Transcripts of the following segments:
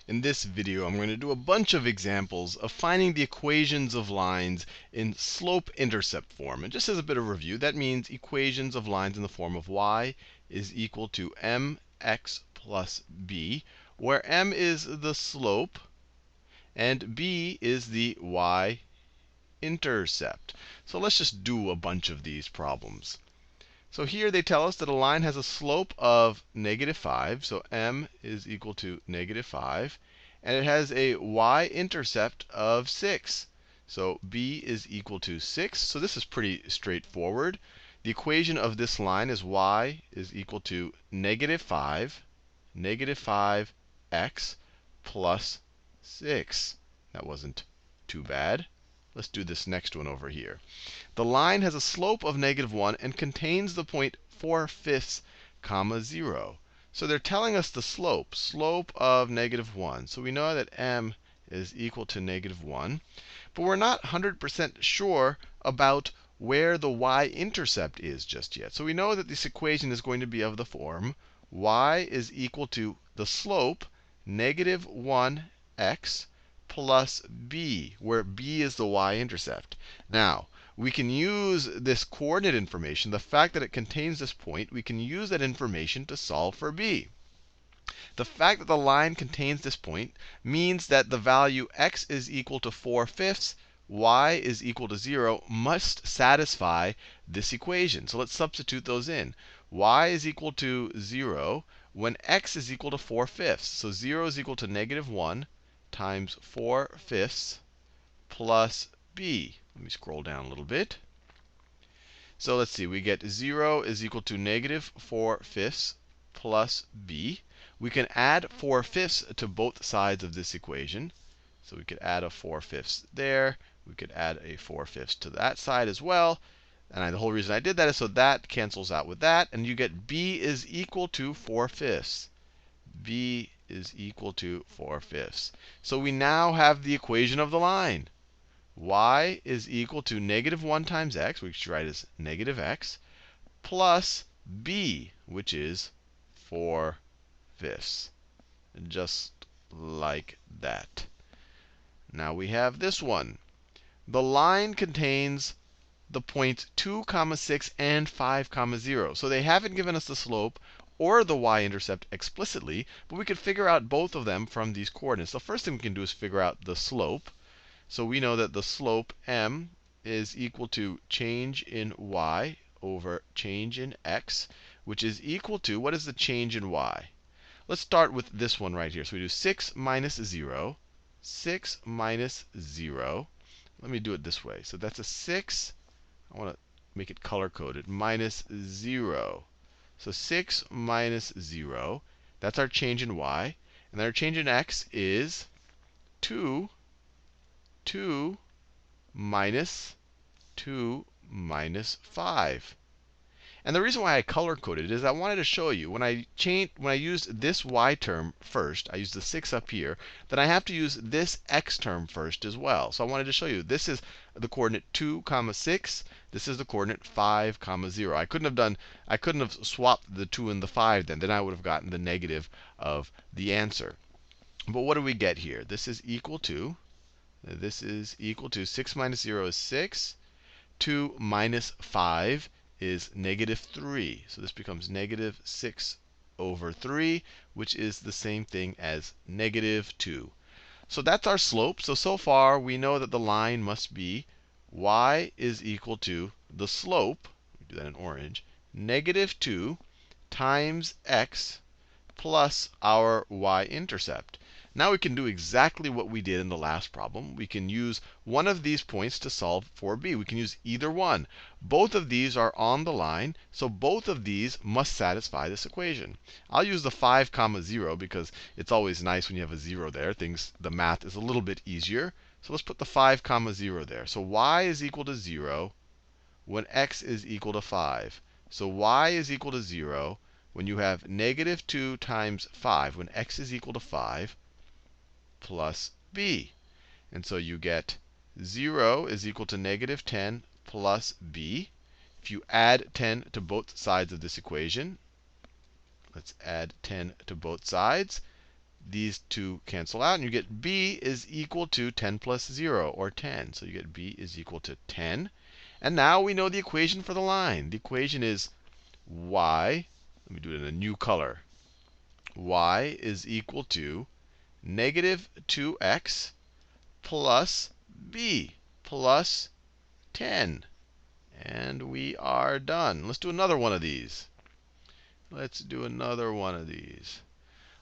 In this video, I'm going to do a bunch of examples of finding the equations of lines in slope-intercept form. And just as a bit of review, that means equations of lines in the form of y is equal to mx plus b, where m is the slope and b is the y-intercept. So let's just do a bunch of these problems. So here they tell us that a line has a slope of -5, so m is equal to -5, and it has a y-intercept of 6. So b is equal to 6. So this is pretty straightforward. The equation of this line is y is equal to -5 x plus 6. That wasn't too bad. Let's do this next one over here. The line has a slope of -1 and contains the point 4/5, 0. So they're telling us the slope of -1. So we know that m is equal to -1. But we're not 100% sure about where the y-intercept is just yet. So we know that this equation is going to be of the form y is equal to the slope, -1x plus b, where b is the y-intercept. Now, we can use this coordinate information, the fact that it contains this point, we can use that information to solve for b. The fact that the line contains this point means that the value x is equal to 4/5, y is equal to 0 must satisfy this equation. So let's substitute those in. Y is equal to 0 when x is equal to 4/5. So 0 is equal to -1 times 4/5 plus b. Let me scroll down a little bit. So let's see. We get 0 is equal to -4/5 plus b. We can add 4/5 to both sides of this equation. So we could add a 4/5 there. We could add a 4/5 to that side as well. And the whole reason I did that is so that cancels out with that. And you get b is equal to 4/5. b is equal to 4/5. So we now have the equation of the line. Y is equal to -1 times x, which we should write as -x, plus b, which is 4/5. Just like that. Now we have this one. The line contains the points 2, 6, and 5, 0. So they haven't given us the slope or the y-intercept explicitly, but we could figure out both of them from these coordinates. The first thing we can do is figure out the slope. So we know that the slope, m, is equal to change in y over change in x, which is equal to, what is the change in y? Let's start with this one right here. So we do 6 minus 0. 6 minus 0. Let me do it this way. So that's a 6. I want to make it color-coded. Minus 0. So 6 minus 0. That's our change in y. And our change in x is 2 minus 5. And the reason why I color-coded it is I wanted to show you when I used this y term first, I used the 6 up here, then I have to use this x term first as well. So I wanted to show you this is the coordinate 2, 6. This is the coordinate 5, 0. I couldn't have swapped the 2 and the 5 then. Then I would have gotten the negative of the answer. But what do we get here? This is equal to 6 minus 0 is 6. 2 minus 5 is -3. So this becomes -6/3, which is the same thing as -2. So that's our slope. So far, we know that the line must be y is equal to the slope, we do that in orange, -2 times x plus our y-intercept. Now we can do exactly what we did in the last problem. We can use one of these points to solve for b. We can use either one. Both of these are on the line, so both of these must satisfy this equation. I'll use the 5, 0 because it's always nice when you have a 0 there. The math is a little bit easier. So let's put the 5, 0 there. So y is equal to 0 when x is equal to 5. So y is equal to 0 when you have -2 times 5, when x is equal to 5, plus b. And so you get 0 is equal to -10 plus b. If you add 10 to both sides of this equation, let's add 10 to both sides. These two cancel out, and you get b is equal to 10 plus 0, or 10. So you get b is equal to 10. And now we know the equation for the line. The equation is y, let me do it in a new color. Y is equal to negative 2x plus b plus 10. And we are done. Let's do another one of these. Let's do another one of these.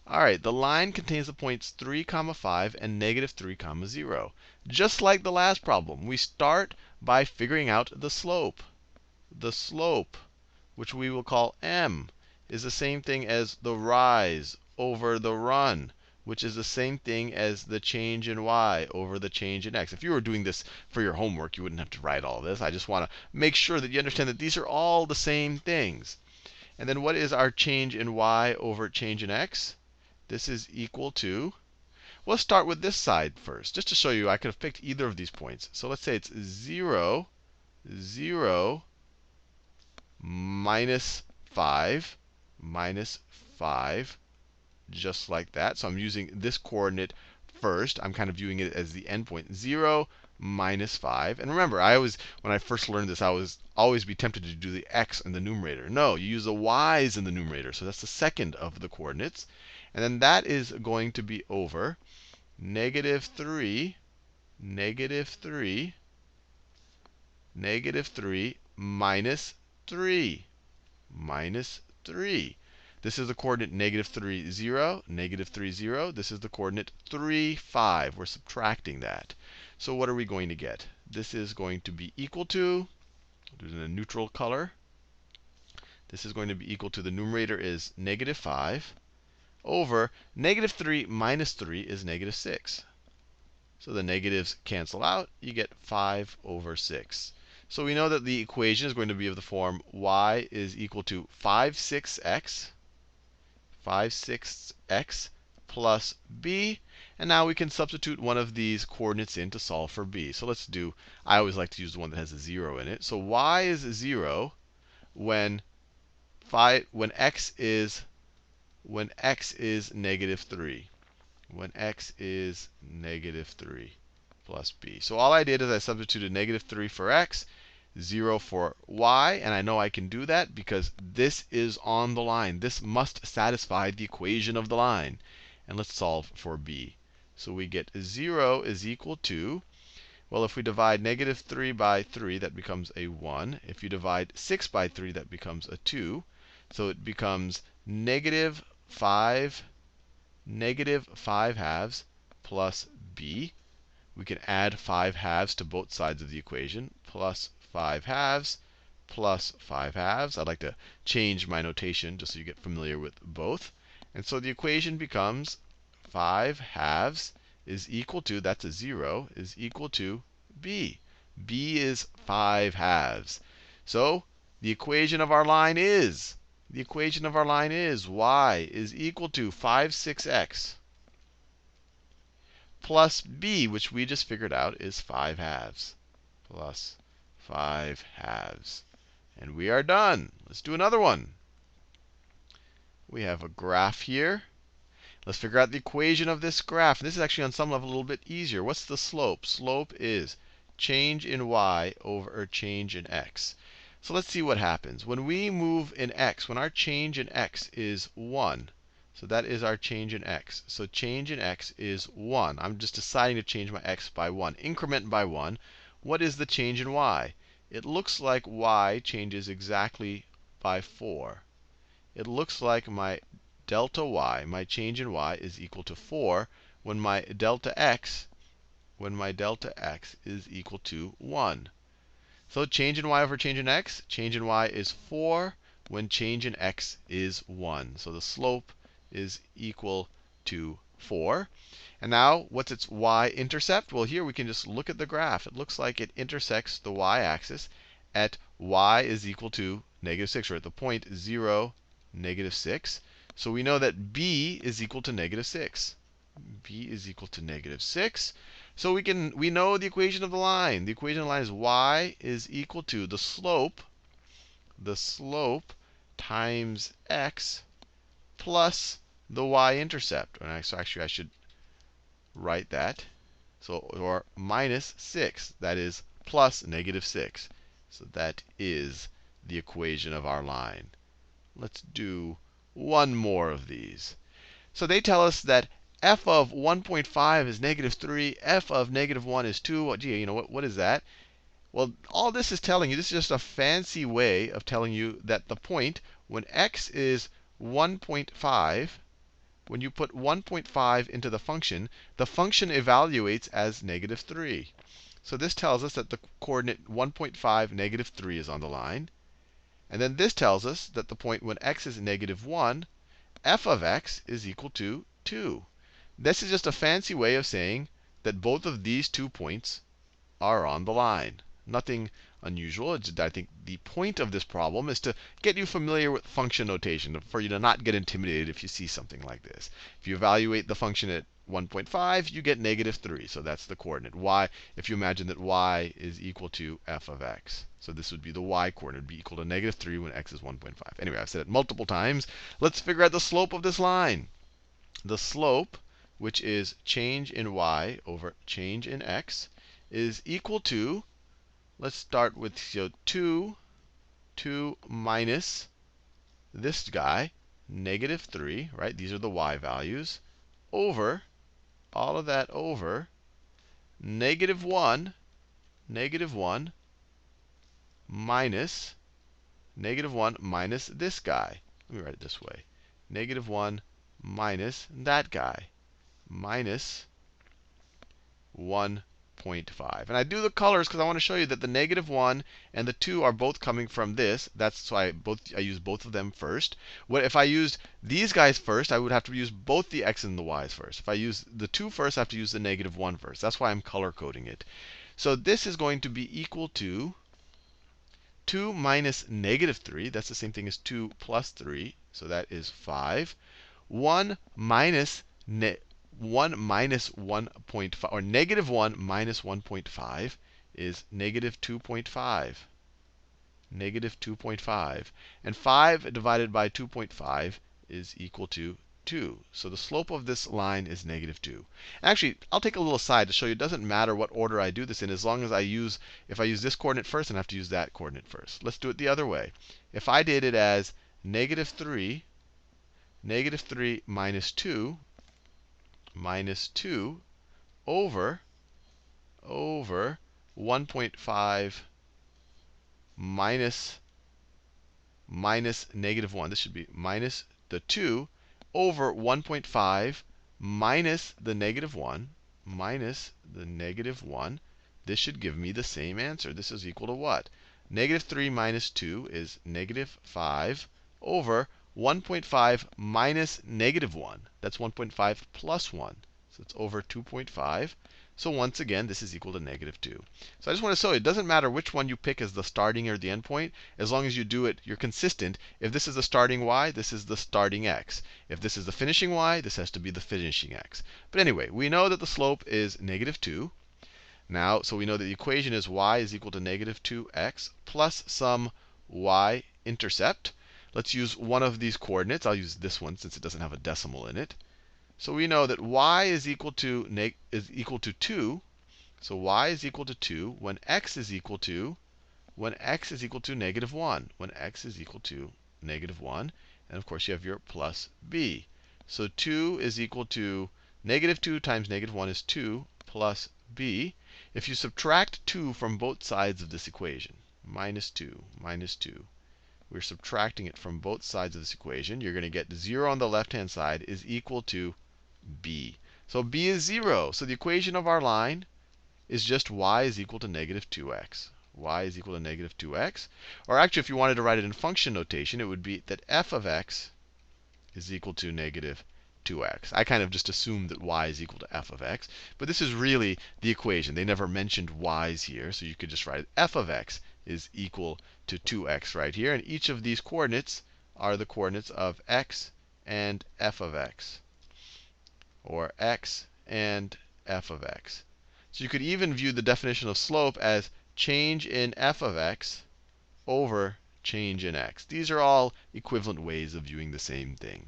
All right, the line contains the points 3, 5 and negative 3, 0. Just like the last problem, we start by figuring out the slope. The slope, which we will call m, is the same thing as the rise over the run, which is the same thing as the change in y over the change in x. If you were doing this for your homework, you wouldn't have to write all of this. I just want to make sure that you understand that these are all the same things. And then what is our change in y over change in x? This is equal to, let's start with this side first, just to show you I could have picked either of these points. So let's say it's 0, 0, minus 5, minus 5, just like that. So I'm using this coordinate first. I'm kind of viewing it as the endpoint. 0, minus 5. And remember, when I first learned this, I was always be tempted to do the x in the numerator. No, you use the y's in the numerator. So that's the second of the coordinates. And then that is going to be over negative 3, negative 3, negative 3, minus 3, minus 3. This is the coordinate negative 3, 0, negative 3, 0. This is the coordinate 3, 5. We're subtracting that. So what are we going to get? This is going to be equal to, do it in a neutral color. This is going to be equal to, the numerator is negative 5, over negative 3 minus 3 is negative 6. So the negatives cancel out. You get 5 over 6. So we know that the equation is going to be of the form y is equal to 5 6x, 5 6x plus b. And now we can substitute one of these coordinates in to solve for b. So let's do, I always like to use the one that has a 0 in it. So y is 0 when x is negative 3. When x is negative 3 plus b. So all I did is I substituted negative 3 for x, 0 for y. And I know I can do that because this is on the line. This must satisfy the equation of the line. And let's solve for b. So we get 0 is equal to, well, if we divide negative 3 by 3, that becomes a 1. If you divide 6 by 3, that becomes a 2. So it becomes negative 5 halves plus b. We can add 5 halves to both sides of the equation, plus 5 halves plus 5 halves. I'd like to change my notation just so you get familiar with both. And so the equation becomes 5 halves is equal to, that's a 0, is equal to b. b is 5 halves. So the equation of our line is, y is equal to 5 6x plus b, which we just figured out is 5 halves, plus 5 halves. And we are done. Let's do another one. We have a graph here. Let's figure out the equation of this graph. This is actually on some level a little bit easier. What's the slope? Slope is change in y over change in x. So let's see what happens. When we move in x, when our change in x is 1, so that is our change in x. So change in x is 1. I'm just deciding to change my x by 1, increment by 1. What is the change in y? It looks like y changes exactly by 4. It looks like my delta y, my change in y, is equal to 4 when my delta x is equal to 1. So change in y over change in x, change in y is 4 when change in x is 1. So the slope is equal to 4. And now, what's its y-intercept? Well, here we can just look at the graph. It looks like it intersects the y-axis at y is equal to negative 6, or at the point 0, negative 6. So we know that b is equal to negative 6. b is equal to negative 6. So we know the equation of the line. The equation of the line is y is equal to the slope times x plus the y-intercept. And so actually, I should write that. So, or minus 6. That is plus negative 6. So that is the equation of our line. Let's do one more of these. So they tell us that f of 1.5 is negative 3, f of negative 1 is 2. Well, gee, what is that? Well, all this is telling you, this is just a fancy way of telling you that the point, when x is 1.5, when you put 1.5 into the function evaluates as negative 3. So this tells us that the coordinate 1.5, negative 3 is on the line. And then this tells us that the point when x is negative 1, f of x is equal to 2. This is just a fancy way of saying that both of these 2 points are on the line. Nothing unusual. I think the point of this problem is to get you familiar with function notation, for you to not get intimidated if you see something like this. If you evaluate the function at 1.5, you get negative 3. So that's the coordinate. Y, if you imagine that y is equal to f of x. So this would be the y coordinate, would be equal to negative 3 when x is 1.5. Anyway, I've said it multiple times. Let's figure out the slope of this line. The slope, which is change in y over change in x, is equal to, let's start with 2 minus this guy, negative 3, right? These are the y values, over, all of that over, negative 1 minus negative 1 minus this guy. Let me write it this way. Negative 1 minus that guy, minus 1.5. And I do the colors because I want to show you that the negative 1 and the 2 are both coming from this. That's why I use both of them first. If I used these guys first, I would have to use both the x and the y's first. If I use the 2 first, I have to use the negative 1 first. That's why I'm color coding it. So this is going to be equal to 2 minus negative 3. That's the same thing as 2 plus 3. So that is 5. 1 minus 1.5, or negative 1 minus 1.5 is negative 2.5. Negative 2.5. And 5 divided by 2.5 is equal to 2. So the slope of this line is negative 2. Actually, I'll take a little aside to show you it doesn't matter what order I do this in, as long as if I use this coordinate first, then I have to use that coordinate first. Let's do it the other way. If I did it as negative 3 minus 2 over 1.5 minus negative 1. This should be minus the 2 over 1.5 minus the negative 1, minus the negative 1. This should give me the same answer. This is equal to what? Negative 3 minus 2 is negative 5 over 1.5 minus negative 1. That's 1.5 plus 1. So it's over 2.5. So once again, this is equal to negative 2. So I just want to show you, it doesn't matter which one you pick as the starting or the end point, as long as you do it, you're consistent. If this is the starting y, this is the starting x. If this is the finishing y, this has to be the finishing x. But anyway, we know that the slope is negative 2. Now, so we know that the equation is y is equal to negative 2x plus some y-intercept. Let's use one of these coordinates. I'll use this one since it doesn't have a decimal in it. So we know that y is equal to 2. So y is equal to 2 when x is equal to negative 1. When x is equal to negative 1. And of course, you have your plus b. So 2 is equal to negative 2 times negative 1 is 2 plus b. If you subtract 2 from both sides of this equation, minus 2, we're subtracting it from both sides of this equation. You're going to get 0 on the left-hand side is equal to b. So b is 0. So the equation of our line is just y is equal to negative 2x. Y is equal to negative 2x. Or actually, if you wanted to write it in function notation, it would be that f of x is equal to negative 2x. I kind of just assumed that y is equal to f of x. But this is really the equation. They never mentioned y's here. So you could just write it. F of x is equal to 2x right here. And each of these coordinates are the coordinates of x and f of x, or x and f of x. So you could even view the definition of slope as change in f of x over change in x. These are all equivalent ways of viewing the same thing.